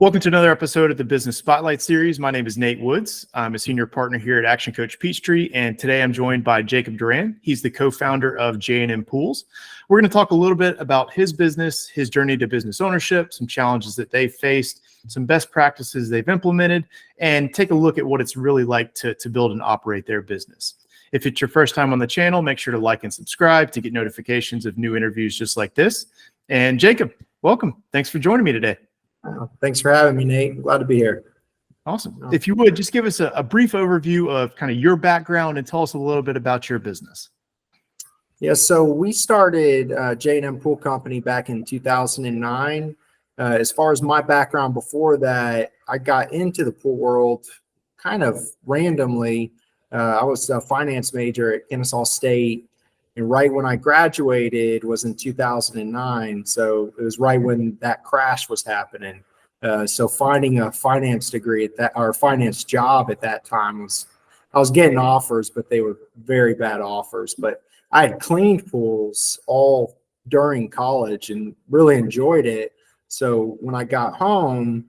Welcome to another episode of the Business Spotlight Series. My name is Nate Woods. I'm a senior partner here at Action Coach Peachtree, and today I'm joined by Jacob Durand. He's the co-founder of J&M Pools. We're going to talk a little bit about his business, his journey to business ownership, some challenges that they've faced, some best practices they've implemented, and take a look at what it's really like to build and operate their business. If it's your first time on the channel, make sure to like and subscribe to get notifications of new interviews just like this. And Jacob, welcome. Thanks for joining me today. Thanks for having me, Nate. Glad to be here. Awesome. If you would, just give us a brief overview of kind of your background and tell us a little bit about your business. Yeah, so we started J&M Pool Company back in 2009. As far as my background before that, I got into the pool world kind of randomly. I was a finance major at Kennesaw State. And right when I graduated was in 2009. So it was right when that crash was happening. So finding a finance degree at that, or finance job at that time I was getting offers, but they were very bad offers. But I had cleaned pools all during college and really enjoyed it. So when I got home,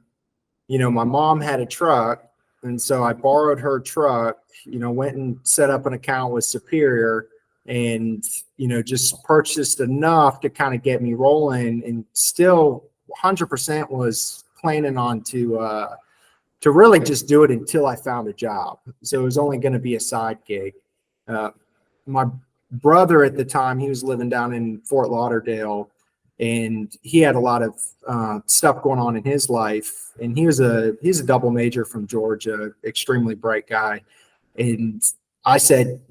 my mom had a truck. And so I borrowed her truck, went and set up an account with Superior and just purchased enough to kind of get me rolling, and still 100% was planning on to really just do it until I found a job. So it was only going to be a side gig. My brother at the time, he was living down in Fort Lauderdale, and he had a lot of stuff going on in his life, and he's a double major from Georgia, extremely bright guy. And I said,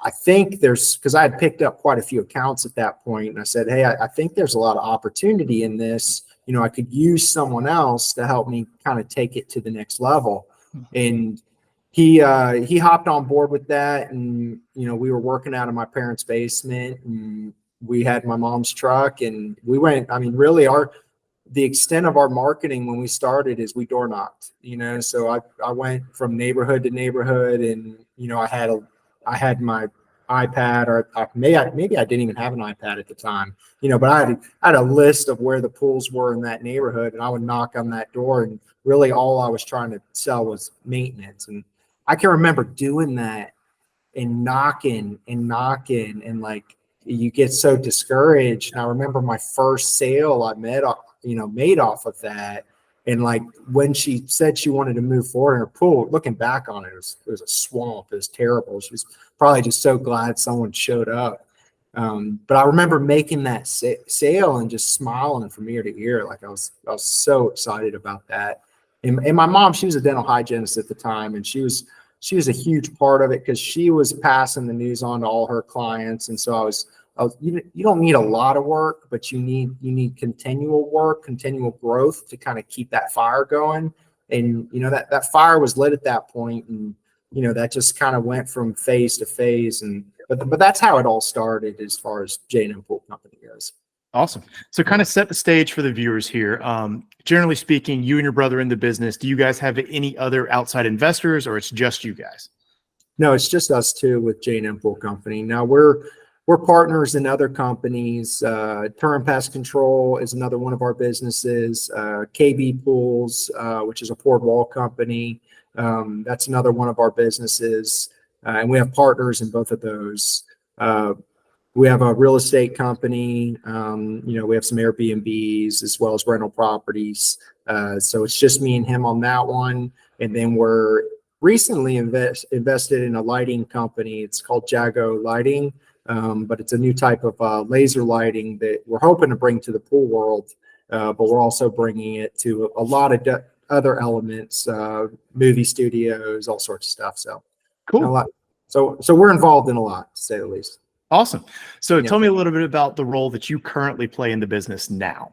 I think because I had picked up quite a few accounts at that point, and I said, hey, I think there's a lot of opportunity in this. I could use someone else to help me kind of take it to the next level. And he hopped on board with that, and we were working out of my parents' basement, and we had my mom's truck, and we went. I mean, really, the extent of our marketing when we started is we door knocked. So I went from neighborhood to neighborhood, and I had my iPad, or maybe I didn't even have an iPad at the time, but I had a list of where the pools were in that neighborhood, and I would knock on that door, and really all I was trying to sell was maintenance. And I can remember doing that and knocking, and like you get so discouraged. And I remember my first sale I made off of that. And like when she said she wanted to move forward in her pool, looking back on it, it was a swamp. It was terrible. She was probably just so glad someone showed up. But I remember making that sale and just smiling from ear to ear. Like I was so excited about that. And my mom, she was a dental hygienist at the time, and she was a huge part of it because she was passing the news on to all her clients. And so you don't need a lot of work, but you need continual work, continual growth to kind of keep that fire going. And that fire was lit at that point, and that just kind of went from phase to phase. And but that's how it all started as far as J&M Pool Company goes. Awesome. So kind of set the stage for the viewers here. Generally speaking, you and your brother in the business, do you guys have any other outside investors, or it's just you guys? No, it's just us two with J&M Pool Company. Now we're partners in other companies. Durand Pest Control is another one of our businesses. KB Pools, which is a poured wall company, that's another one of our businesses. And we have partners in both of those. We have a real estate company. We have some Airbnbs as well as rental properties. So it's just me and him on that one. And then we're recently invested in a lighting company. It's called Jago Lighting. But it's a new type of laser lighting that we're hoping to bring to the pool world, but we're also bringing it to a lot of other elements, movie studios, all sorts of stuff. So cool. A lot. So we're involved in a lot, to say the least. Awesome. So tell me a little bit about the role that you currently play in the business now.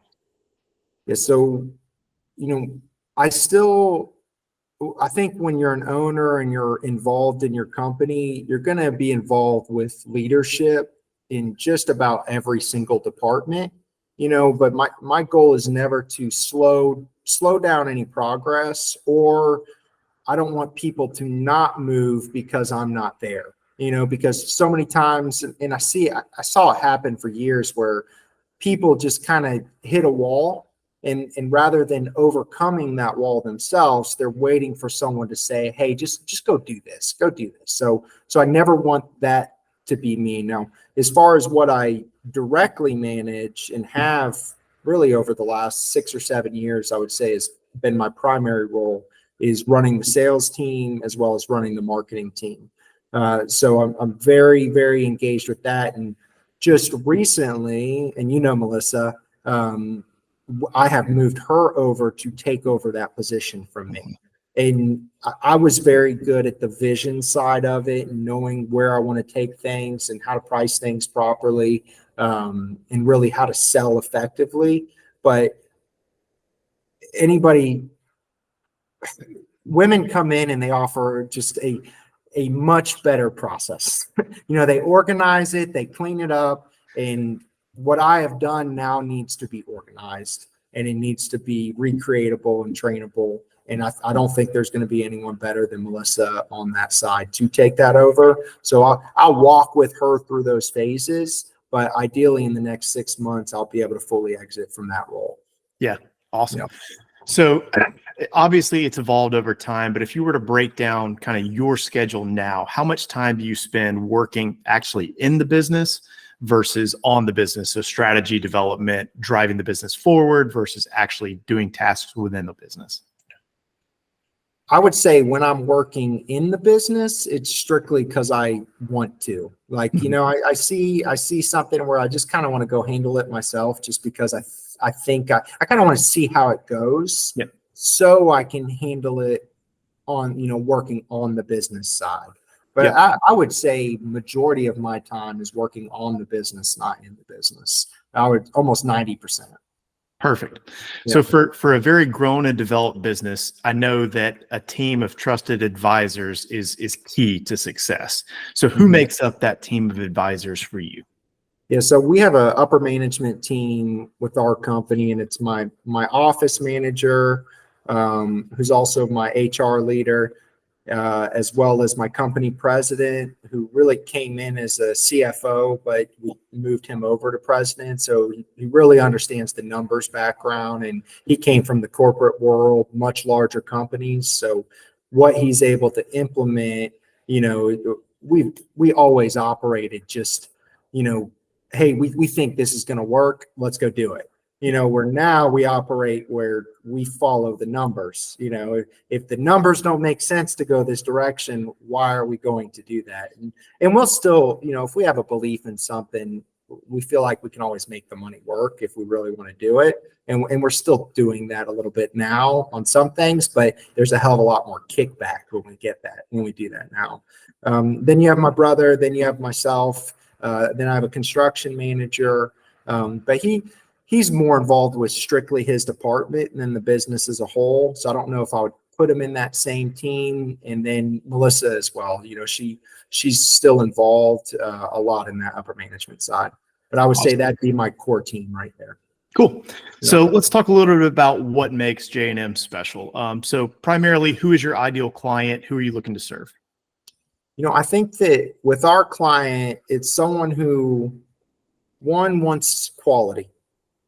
Yeah. So, I think when you're an owner and you're involved in your company, you're going to be involved with leadership in just about every single department, but my goal is never to slow down any progress, or I don't want people to not move because I'm not there, because so many times, and I saw it happen for years where people just kind of hit a wall And rather than overcoming that wall themselves, they're waiting for someone to say, hey, just go do this, go do this. So I never want that to be me. Now, as far as what I directly manage and have really over the last 6 or 7 years, I would say has been my primary role, is running the sales team as well as running the marketing team. So I'm very, very engaged with that. And just recently, and Melissa, I have moved her over to take over that position from me. And I was very good at the vision side of it and knowing where I want to take things and how to price things properly, and really how to sell effectively. But women come in and they offer just a much better process. They organize it, they clean it up, and what I have done now needs to be organized and it needs to be recreatable and trainable. And I don't think there's going to be anyone better than Melissa on that side to take that over. So I'll walk with her through those phases, but ideally in the next 6 months, I'll be able to fully exit from that role. Yeah. Awesome. So obviously it's evolved over time, but if you were to break down kind of your schedule now, how much time do you spend working actually in the business versus on the business? So strategy development, driving the business forward versus actually doing tasks within the business. I would say when I'm working in the business, it's strictly because I want to. Like, I see something where I just kind of want to go handle it myself, just because I think I kind of want to see how it goes, so I can handle it on, working on the business side. But I would say majority of my time is working on the business, not in the business. I would almost 90%. Perfect. So for a very grown and developed business, I know that a team of trusted advisors is key to success. So who makes up that team of advisors for you? Yeah, so we have an upper management team with our company, and it's my office manager, who's also my HR leader, as well as my company president, who really came in as a CFO, but we moved him over to president. So he really understands the numbers background, and he came from the corporate world, much larger companies. So what he's able to implement, we always operated just, hey, we think this is going to work. Let's go do it. Where now we operate where we follow the numbers. If the numbers don't make sense to go this direction, why are we going to do that? And we'll still, if we have a belief in something, we feel like we can always make the money work if we really want to do it. And we're still doing that a little bit now on some things, but there's a hell of a lot more kickback when we do that now. Then you have my brother, then you have myself, then I have a construction manager, but he's more involved with strictly his department than the business as a whole. So I don't know if I would put him in that same team. And then Melissa as well. She's still involved a lot in that upper management side. But I would say that'd be my core team right there. Cool. So let's talk a little bit about what makes J&M special. So primarily, who is your ideal client? Who are you looking to serve? I think that with our client, it's someone who, one, wants quality.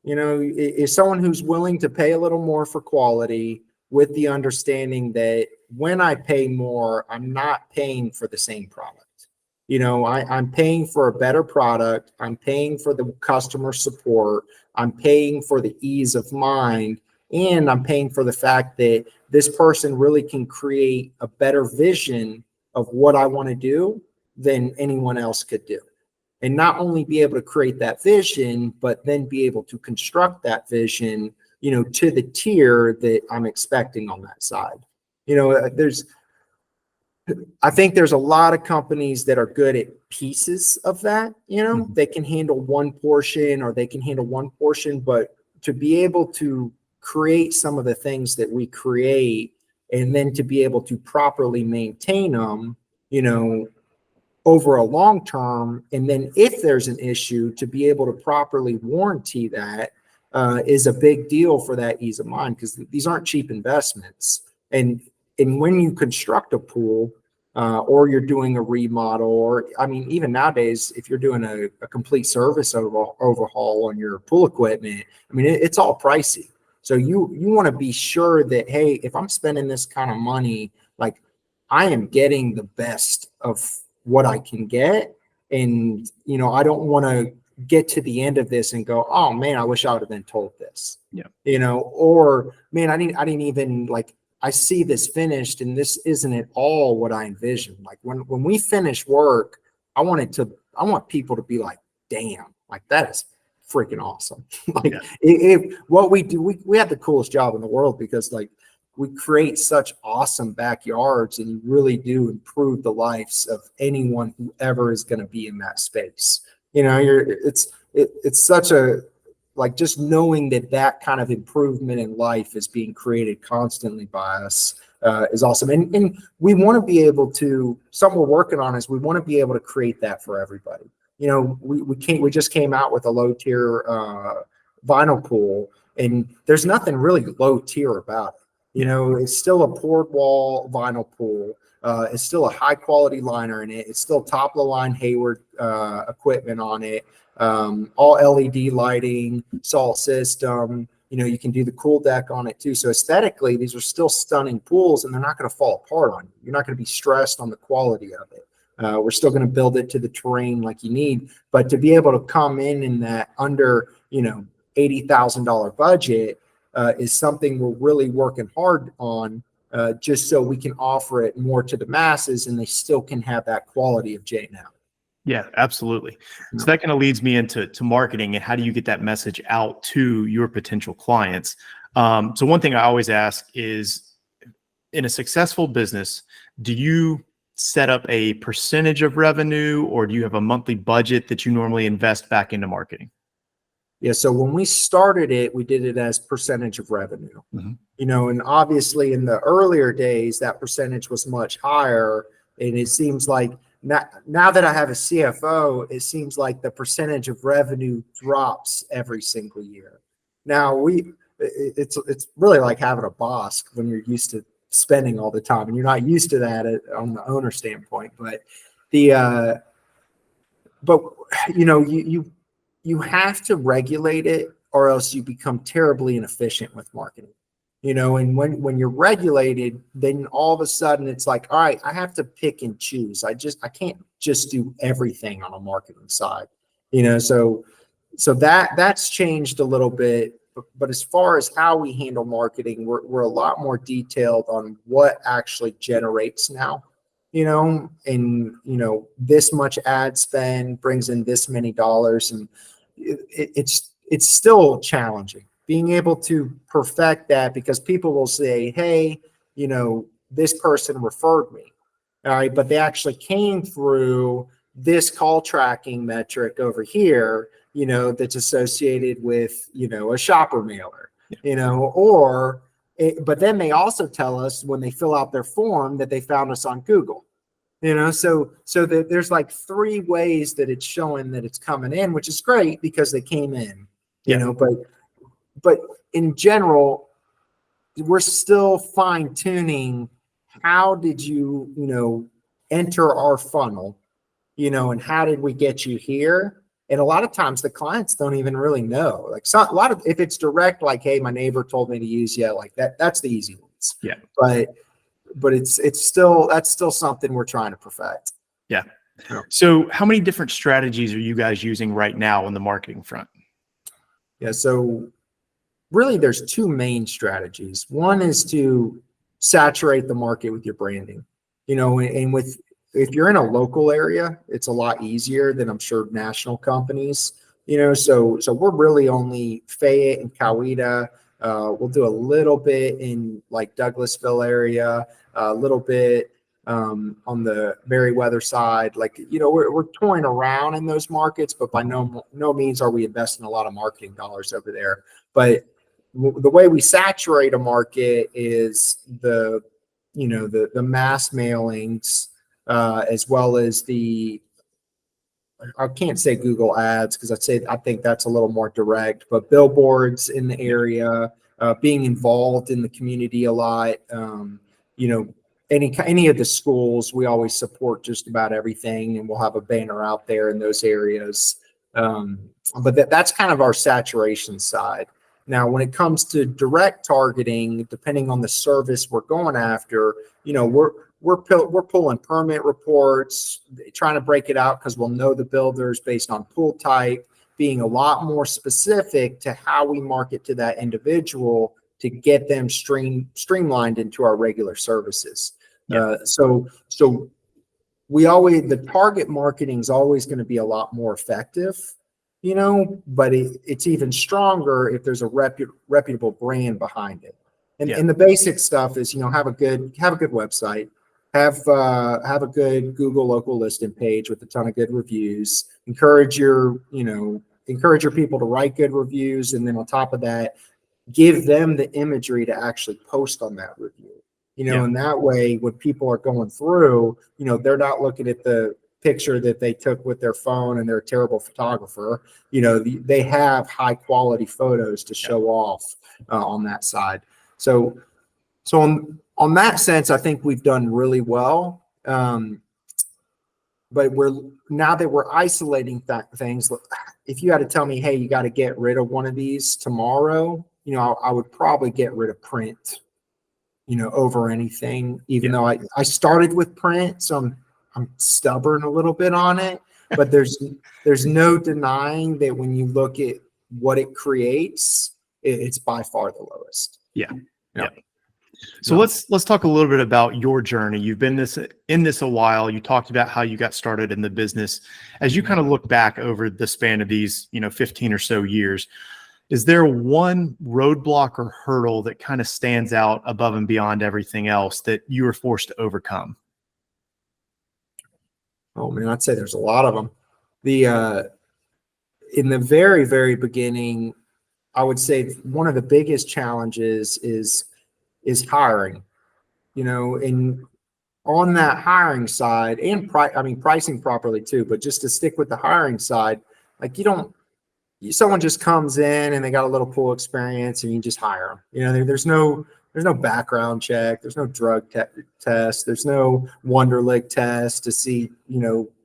Is someone who's willing to pay a little more for quality, with the understanding that when I pay more, I'm not paying for the same product. I'm paying for a better product. I'm paying for the customer support. I'm paying for the ease of mind. And I'm paying for the fact that this person really can create a better vision of what I want to do than anyone else could do. And not only be able to create that vision, but then be able to construct that vision, to the tier that I'm expecting on that side. I think there's a lot of companies that are good at pieces of that. They can handle one portion, but to be able to create some of the things that we create, and then to be able to properly maintain them, over a long term, and then if there's an issue, to be able to properly warranty that, is a big deal for that ease of mind, because these aren't cheap investments. And when you construct a pool, or you're doing a remodel, or even nowadays, if you're doing a complete service overhaul on your pool equipment, it's all pricey. So you want to be sure that, hey, if I'm spending this kind of money, like I am getting the best of what I can get. And, I don't want to get to the end of this and go, oh man, I wish I would have been told this. Yeah. Or man, I didn't even like, I see this finished and this isn't at all what I envisioned. Like when we finish work, I want people to be like, damn, like that is freaking awesome. Like if what we do, we have the coolest job in the world because like we create such awesome backyards and you really do improve the lives of anyone who ever is going to be in that space. It's such a, like just knowing that kind of improvement in life is being created constantly by us is awesome. And we want to be able to, something we're working on is we want to be able to create that for everybody. We just came out with a low tier vinyl pool, and there's nothing really low tier about it. It's still a poured wall vinyl pool. It's still a high quality liner in it. It's still top of the line Hayward equipment on it. All LED lighting, salt system. You can do the cool deck on it too. So aesthetically, these are still stunning pools, and they're not going to fall apart on you. You're not going to be stressed on the quality of it. We're still going to build it to the terrain like you need, but to be able to come in that under $80,000 budget is something we're really working hard on, just so we can offer it more to the masses, and they still can have that quality of J&M. Yeah, absolutely. So that kind of leads me into marketing and how do you get that message out to your potential clients? So one thing I always ask is, in a successful business, do you set up a percentage of revenue, or do you have a monthly budget that you normally invest back into marketing? Yeah. So when we started it, we did it as percentage of revenue, and obviously in the earlier days, that percentage was much higher. And it seems like now that I have a CFO, it seems like the percentage of revenue drops every single year. Now it's really like having a boss when you're used to spending all the time, and you're not used to that on the owner standpoint. But you have to regulate it, or else you become terribly inefficient with marketing. And when you're regulated, then all of a sudden it's like, all right, I have to pick and choose. I can't just do everything on a marketing side. So that's changed a little bit. But as far as how we handle marketing, we're a lot more detailed on what actually generates now. And this much ad spend brings in this many dollars, and it's still challenging being able to perfect that, because people will say, hey, this person referred me. All right, but they actually came through this call tracking metric over here, that's associated with, a shopper mailer, but then they also tell us when they fill out their form that they found us on Google. So that there's like 3 ways that it's showing that it's coming in, which is great because they came in, but in general, we're still fine tuning. How did you, enter our funnel, and how did we get you here? And a lot of times the clients don't even really know. Like if it's direct, like, hey, my neighbor told me to use you, like that's the easy ones. Yeah. But that's still something we're trying to perfect. Yeah. So how many different strategies are you guys using right now on the marketing front? Yeah. So really there's 2 main strategies. One is to saturate the market with your branding, and if you're in a local area, it's a lot easier than I'm sure national companies, so we're really only Fayette and Coweta. We'll do a little bit in like Douglasville area, a little bit on the Meriwether side. Like, we're toying around in those markets, but by no means are we investing a lot of marketing dollars over there. But the way we saturate a market is the mass mailings, as well as I can't say Google ads because I think that's a little more direct, but billboards in the area, being involved in the community a lot. Any of the schools, we always support just about everything, and we'll have a banner out there in those areas. But that's kind of our saturation side. Now, when it comes to direct targeting, depending on the service we're going after, we're pulling permit reports, trying to break it out because we'll know the builders based on pool type, being a lot more specific to how we market to that individual to get them streamlined into our regular services. So the target marketing is always going to be a lot more effective, but it's even stronger if there's a reputable brand behind it. And the basic stuff is, have a good website, have a good Google local listing page with a ton of good reviews, encourage your people to write good reviews. And then on top of that, give them the imagery to actually post on that review, and that way when people are going through, they're not looking at the picture that they took with their phone and they're a terrible photographer. They have high quality photos to show off on that side. So on that sense, I think we've done really well. But now that we're isolating things, if you had to tell me, hey, you got to get rid of one of these tomorrow, I would probably get rid of print, over anything, even though I started with print. So I'm stubborn a little bit on it, but there's no denying that when you look at what it creates, it's by far the lowest. Yeah. So let's talk a little bit about your journey. You've been in this a while. You talked about how you got started in the business. As you kind of look back over the span of these, 15 or so years, is there one roadblock or hurdle that kind of stands out above and beyond everything else that you were forced to overcome? Oh man, I'd say there's a lot of them. In the very, very beginning, I would say one of the biggest challenges is hiring, and on that hiring side and pricing properly too, but just to stick with the hiring side, like someone just comes in and they got a little pool experience and you just hire them. There's no background check. There's no drug test. There's no Wonderlic test to see,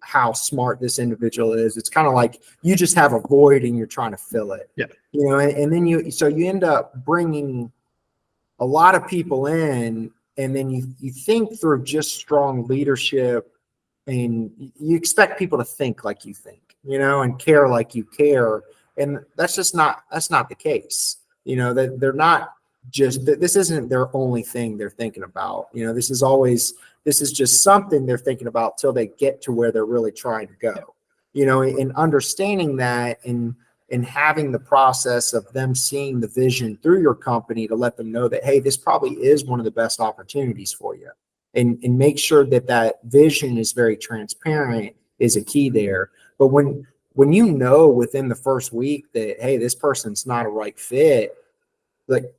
how smart this individual is. It's kind of like you just have a void and you're trying to fill it. Yeah. And then you end up bringing a lot of people in, and then you think through just strong leadership, and you expect people to think like you think, and care like you care. And that's not the case. That they're not this isn't their only thing they're thinking about. This is just something they're thinking about till they get to where they're really trying to go, and understanding that and having the process of them seeing the vision through your company to let them know that, hey, this probably is one of the best opportunities for you, and make sure that vision is very transparent is a key there. But when within the first week that, hey, this person's not a right fit, like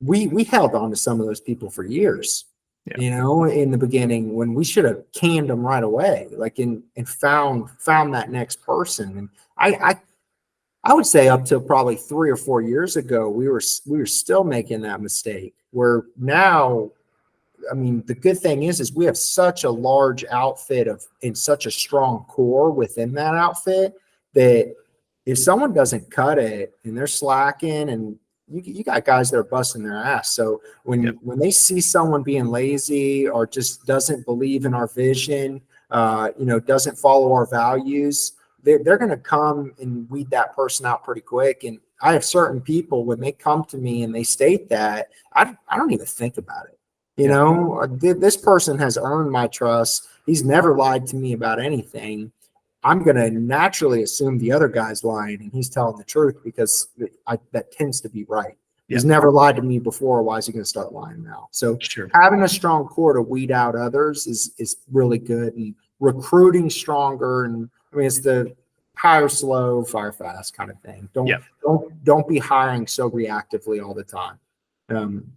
we held on to some of those people for years, in the beginning, when we should have canned them right away, and found that next person. And I would say up to probably 3 or 4 years ago, we were still making that mistake, where now, the good thing is we have such a large outfit and such a strong core within that outfit that if someone doesn't cut it and they're slacking, and you got guys that are busting their ass. So when they see someone being lazy or just doesn't believe in our vision, doesn't follow our values, they're going to come and weed that person out pretty quick. And I have certain people, when they come to me and they state that, I don't even think about it. This person has earned my trust. He's never lied to me about anything. I'm going to naturally assume the other guy's lying and he's telling the truth, because that tends to be right. He's never lied to me before. Why is he going to start lying now? So having a strong core to weed out others is really good, and recruiting stronger. And it's the hire slow, fire fast kind of thing. Don't be hiring so reactively all the time.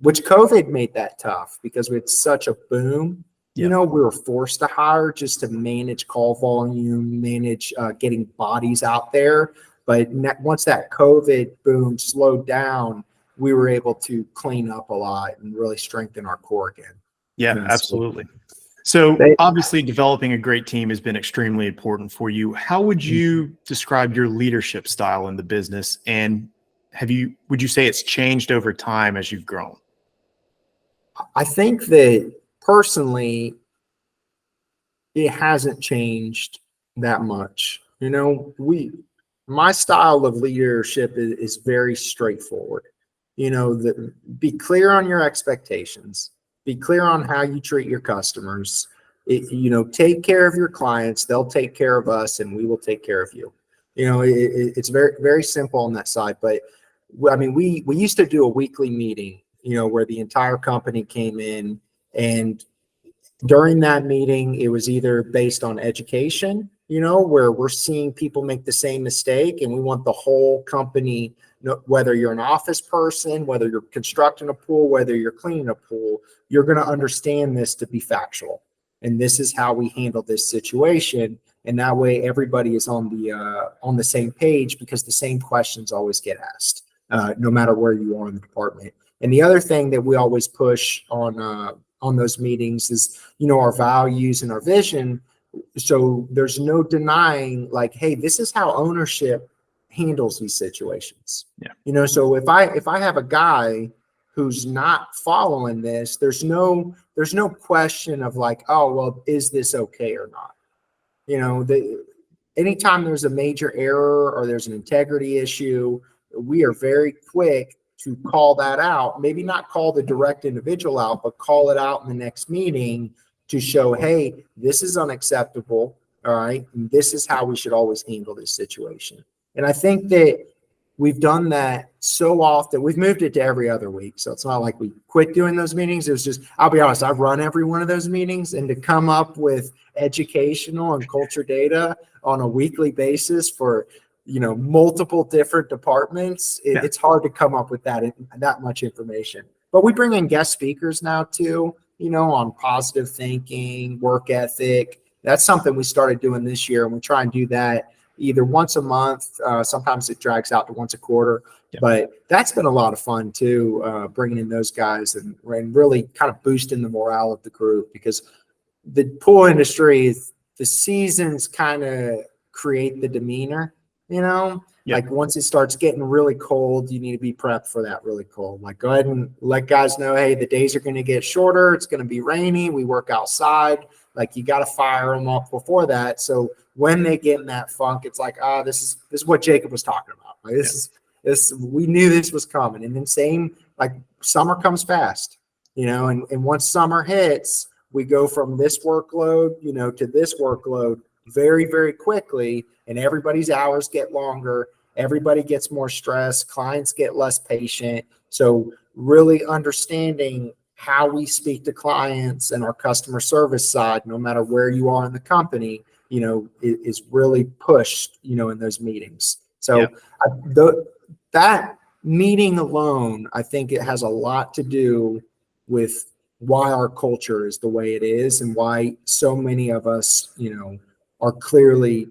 Which COVID made that tough, because we had such a boom. We were forced to hire just to manage call volume, manage getting bodies out there. But once that COVID boom slowed down, we were able to clean up a lot and really strengthen our core again. Yeah, absolutely. So obviously developing a great team has been extremely important for you. How would you describe your leadership style in the business? And would you say it's changed over time as you've grown? I think that personally, it hasn't changed that much. My style of leadership is very straightforward. Be clear on your expectations, be clear on how you treat your customers. Take care of your clients, they'll take care of us, and we will take care of you. It's very, very simple on that side. But I mean, we used to do a weekly meeting, where the entire company came in, and during that meeting, it was either based on education, where we're seeing people make the same mistake, and we want the whole company, whether you're an office person, whether you're constructing a pool, whether you're cleaning a pool, you're going to understand this to be factual. And this is how we handle this situation. And that way everybody is on the same page, because the same questions always get asked, no matter where you are in the department. And the other thing that we always push on those meetings is, our values and our vision. So there's no denying, like, hey, this is how ownership handles these situations. Yeah. So if I have a guy who's not following this, there's no question of like, oh, well, is this okay or not? Anytime there's a major error or there's an integrity issue, we are very quick to call that out. Maybe not call the direct individual out, but call it out in the next meeting to show, hey, this is unacceptable. All right. And this is how we should always handle this situation. And I think that we've done that so often. We've moved it to every other week. So it's not like we quit doing those meetings. It was just, I'll be honest, I've run every one of those meetings, and to come up with educational and culture data on a weekly basis for, multiple different departments, it's hard to come up with that much information. But we bring in guest speakers now too, on positive thinking, work ethic. That's something we started doing this year, and we try and do that either once a month. Sometimes it drags out to once a quarter, but that's been a lot of fun too, bringing in those guys and really kind of boosting the morale of the group, because the pool industry, the seasons kind of create the demeanor, like once it starts getting really cold, you need to be prepped for that really cold. Like, go ahead and let guys know, hey, the days are going to get shorter. It's going to be rainy. We work outside. Like, you got to fire them up before that. So when they get in that funk, it's like, this is what Jacob was talking about. Like, this we knew this was coming. And then same, like, summer comes fast, and once summer hits, we go from this workload, to this workload very, very quickly, and everybody's hours get longer. Everybody gets more stressed. Clients get less patient. So really understanding how we speak to clients and our customer service side, no matter where you are in the company, is really pushed, in those meetings. So that meeting alone, I think it has a lot to do with why our culture is the way it is, and why so many of us, are clearly,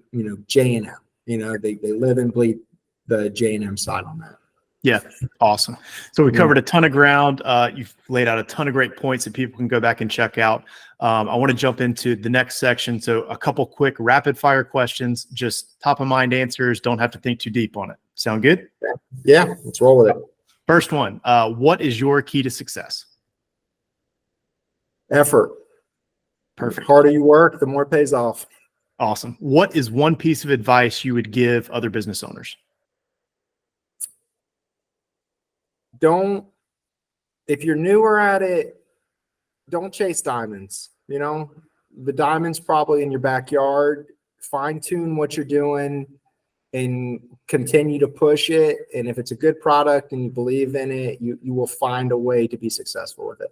J&M. They live and bleed the J&M side on that. Yeah. Awesome. So we covered a ton of ground. You've laid out a ton of great points that people can go back and check out. I want to jump into the next section. So a couple quick rapid fire questions, just top of mind answers. Don't have to think too deep on it. Sound good? Yeah. Let's roll with it. First one. What is your key to success? Effort. Perfect. The harder you work, the more it pays off. Awesome. What is one piece of advice you would give other business owners? If you're newer at it, don't chase diamonds. The diamond's probably in your backyard. Fine tune what you're doing and continue to push it. And if it's a good product and you believe in it, you will find a way to be successful with it.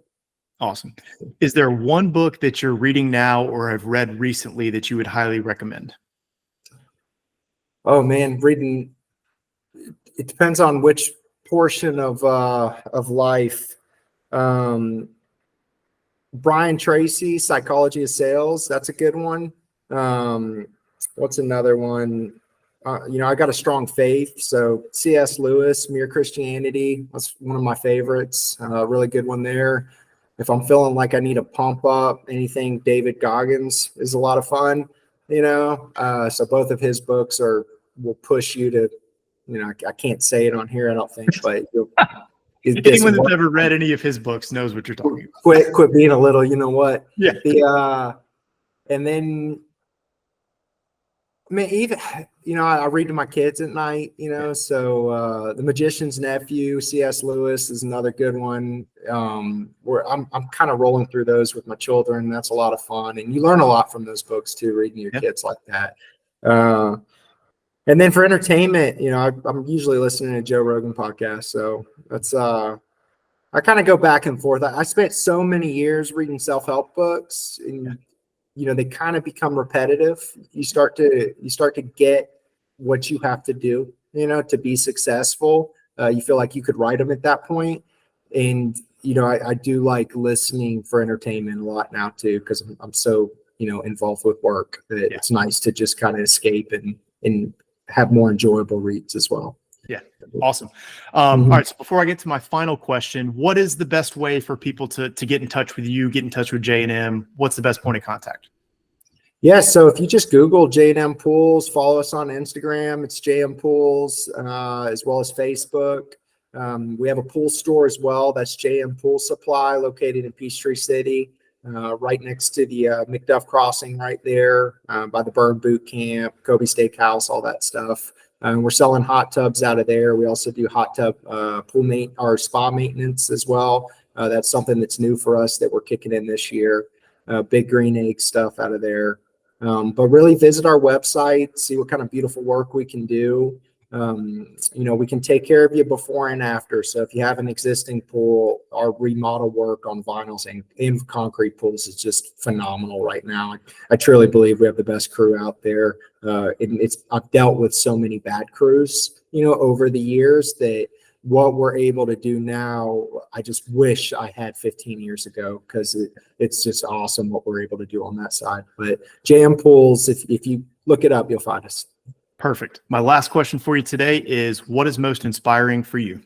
Awesome. Is there one book that you're reading now or have read recently that you would highly recommend? Oh man, reading, it depends on which portion of life. Brian Tracy, Psychology of Sales. That's a good one. What's another one? I got a strong faith. So C.S. Lewis, Mere Christianity. That's one of my favorites. Really good one there. If I'm feeling like I need a pump up, anything David Goggins is a lot of fun, So both of his books will push you to, I can't say it on here, I don't think, but anyone that's ever read any of his books knows what you're talking about. Quit being a little, you know what? Yeah. And then, I mean, even, I read to my kids at night, so The Magician's Nephew, C.S. Lewis is another good one. Where I'm kind of rolling through those with my children. That's a lot of fun. And you learn a lot from those books too, reading to your kids like that. And then for entertainment, I'm usually listening to Joe Rogan podcast. So that's, I kind of go back and forth. I spent so many years reading self-help books, and they kind of become repetitive. You start to get what you have to do, to be successful. You feel like you could write them at that point. And, I do like listening for entertainment a lot now too, because I'm so, involved with work that it's nice to just kind of escape and have more enjoyable reads as well. Yeah. Awesome. All right. So before I get to my final question, what is the best way for people to get in touch with you, get in touch with J&M? What's the best point of contact? Yeah. So if you just Google J&M Pools, follow us on Instagram, it's JM Pools, as well as Facebook. We have a pool store as well. That's JM Pool Supply, located in Peachtree City, right next to the McDuff Crossing right there, by the Burn Boot Camp, Kobe Steakhouse, all that stuff. We're selling hot tubs out of there. We also do hot tub or spa maintenance as well. That's something that's new for us that we're kicking in this year. Big green egg stuff out of there. But really visit our website, see what kind of beautiful work we can do. We can take care of you before and after. So if you have an existing pool, our remodel work on vinyls and concrete pools is just phenomenal right now. I truly believe we have the best crew out there. I've dealt with so many bad crews, over the years, that what we're able to do now, I just wish I had 15 years ago, because it's just awesome what we're able to do on that side. But JM Pools, if you look it up, you'll find us. Perfect. My last question for you today is, what is most inspiring for you?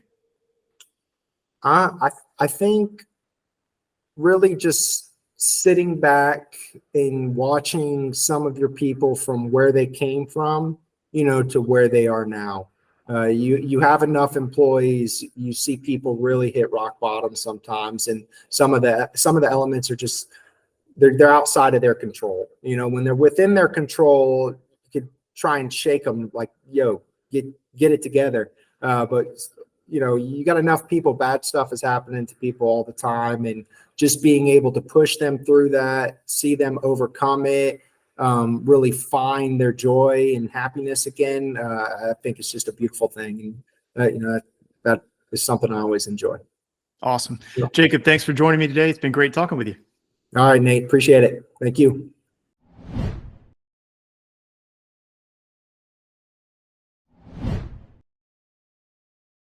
I think really just sitting back and watching some of your people from where they came from, to where they are now. You have enough employees, you see people really hit rock bottom sometimes, and some of the elements are just they're outside of their control. When they're within their control, you could try and shake them like, yo, get it together. But you got enough people, bad stuff is happening to people all the time, and just being able to push them through that, see them overcome it, really find their joy and happiness again. I think it's just a beautiful thing. And, that is something I always enjoy. Awesome. Yeah. Jacob, thanks for joining me today. It's been great talking with you. All right, Nate. Appreciate it. Thank you.